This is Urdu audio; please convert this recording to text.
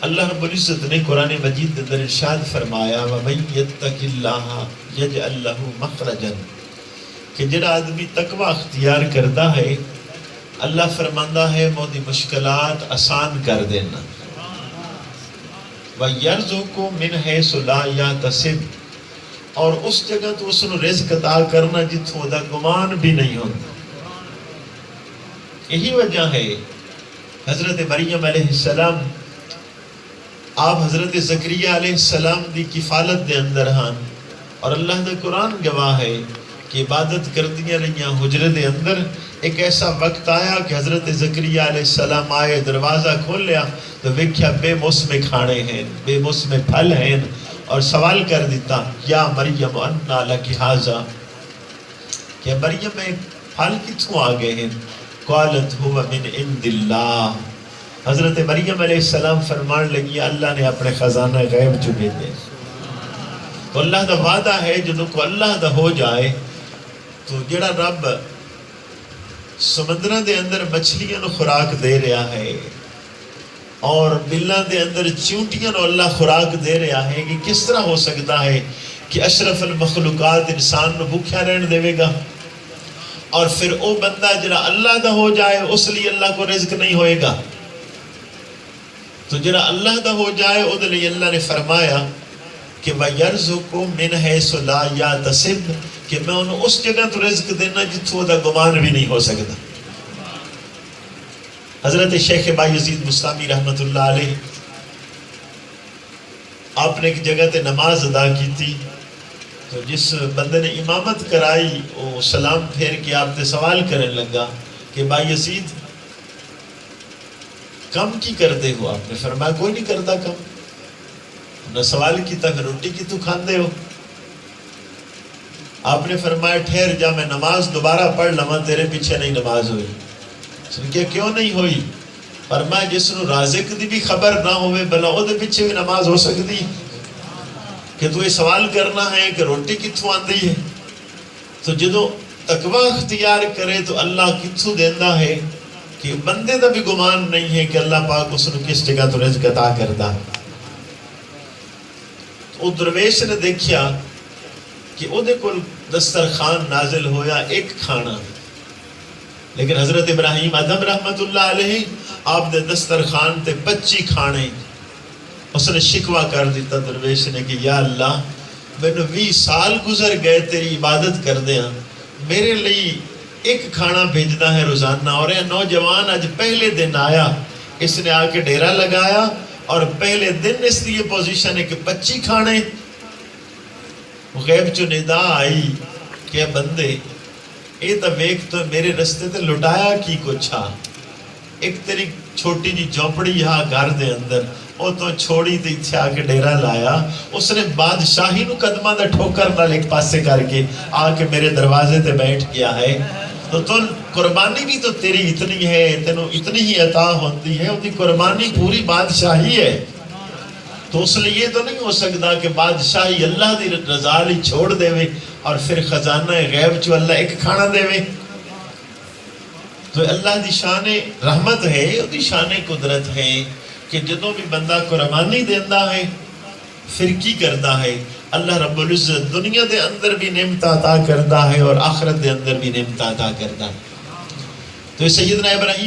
اللہ رب العزت نے قرآن مجید کے اندر ارشاد فرمایا وَمَن يَتَّقِ اللَّهَ يَجْعَل لَّهُ مَخْرَجًا، کہ جڑا آدمی تقوی اختیار کرتا ہے اللہ فرماندا ہے میں دی مشکلات آسان کر دینا. وَيَرْزُقُهُ مِنْ حَيْثُ لَا يَحْتَسِبُ، اور اس جگہ تو اس نو رزق عطا کرنا جتھوں دا گمان بھی نہیں ہوتا. یہی وجہ ہے حضرت مریم علیہ السلام آپ حضرت زکریا علیہ السلام دی کفالت دے اندر ہاں، اور اللہ دا قرآن گواہ ہے کہ عبادت کردیاں رہیاں حجرے دے اندر. ایک ایسا وقت آیا کہ حضرت زکریا علیہ السلام آئے، دروازہ کھول لیا تو ویکھیا بے موسم کھانے ہیں، بے موسم پھل ہیں، اور سوال کر دیتا یا مریم انا لکی ھذا، کہ مریم میں پھل کتھوں آ گئے ہیں؟ قالت هو من عند اللہ، حضرت مریم علیہ السلام فرمان لگی اللہ نے اپنے خزانہ غیب چکے دے. تو اللہ دا وعدہ ہے جدوں کو اللہ دا ہو جائے تو جڑا رب سمندرہ دے اندر مچھلیاں نو خوراک دے رہا ہے اور بلاں دے اندر چونٹیاں نو اللہ خوراک دے رہا ہے، کہ کس طرح ہو سکتا ہے کہ اشرف المخلوقات انسان نو بھوکیا رہن دے گا، اور پھر او بندہ جڑا اللہ دا ہو جائے اس لیے اللہ کو رزق نہیں ہوئے گا. تو جڑا اللہ دا ہو جائے او دے لیے اللہ نے فرمایا کہ وَيَرْزُقُهُ مِنْ حَيْثُ لَا يَحْتَسِبُ، کہ میں انہوں اس جگہ تو رزق دینا جتھوں دا گمان بھی نہیں ہو سکتا. حضرت شیخ بایزید بستامی رحمت اللہ علیہ آپ نے ایک جگہ تے نماز ادا کی تھی، تو جس بندے نے امامت کرائی وہ سلام پھیر کے آپ تے سوال کرنے لگا کہ بایزید کم کی کرتے ہو؟ آپ نے فرمایا کوئی نہیں کرتا کم. نہ سوال کیتا کہ روٹی کی تو کھاندے ہو؟ آپ نے فرمایا ٹھہر جا میں نماز دوبارہ پڑھ لواں، تیرے پیچھے نہیں نماز ہوئی. سن کے کیوں نہیں ہوئی؟ فرمایا جس نو رازق دی بھی خبر نہ ہوئے بلا او دے پیچھے بھی نماز ہو سکتی کہ تو یہ سوال کرنا ہے کہ روٹی کتھوں آندی ہے. تو جدو تقوی اختیار کرے تو اللہ کتھوں دیندا ہے کہ بندے دا بھی گمان نہیں ہے کہ اللہ پاک اس نے کس جگہ تو رزق عطا کرتا. تو درویش نے دیکھیا کہ او دے کول دسترخوان نازل ہویا ایک کھانا، لیکن حضرت ابراہیم آدم رحمت اللہ علیہ آپ دے دسترخوان تے 25 کھانے. اس نے شکوہ کر دیتا درویش نے کہ یا اللہ میں نے 20 سال گزر گئے تیری عبادت کر دیا، میرے لیے ایک کھانا بھیجنا ہے روزانہ. اور یہ نوجوان آج پہلے دن آیا، اس نے آ کے ڈیرا لگایا اور پہلے دن اس لیے پوزیشن ہے کہ 25 کھانے. غیب چو ندا آئی کہ بندے اے تا ویک تو میرے رستے تے لٹایا کی کچھا، ایک تیری چھوٹی جی جھونپڑی یہاں گھر دے اندر او تو چھوڑی تے اتھے آ کے ڈیرا لایا. اس نے بادشاہی نو قدمہ دا ٹھوکر نال ایک پاسے کر کے آ کے میرے دروازے تے بیٹھ گیا ہے. تو قربانی بھی تو تیری اتنی ہے، تینوں اتنی ہی عطا ہوتی ہے، اُنہی قربانی پوری بادشاہی ہے. تو اس لیے تو نہیں ہو سکتا کہ بادشاہی اللہ دی رضا لی چھوڑ دے وے اور پھر خزانہ غیب چو اللہ ایک کھانا دے وے. تو اللہ دی شان رحمت ہے، دی شان قدرت ہے کہ جدوں بھی بندہ قربانی دیندہ ہے پھر کی کرتا ہے اللہ رب العزت دنیا دے اندر بھی نعمت عطا کرتا ہے اور آخرت دے اندر بھی نعمت عطا کرتا ہے. تو سیدنا ابراہیم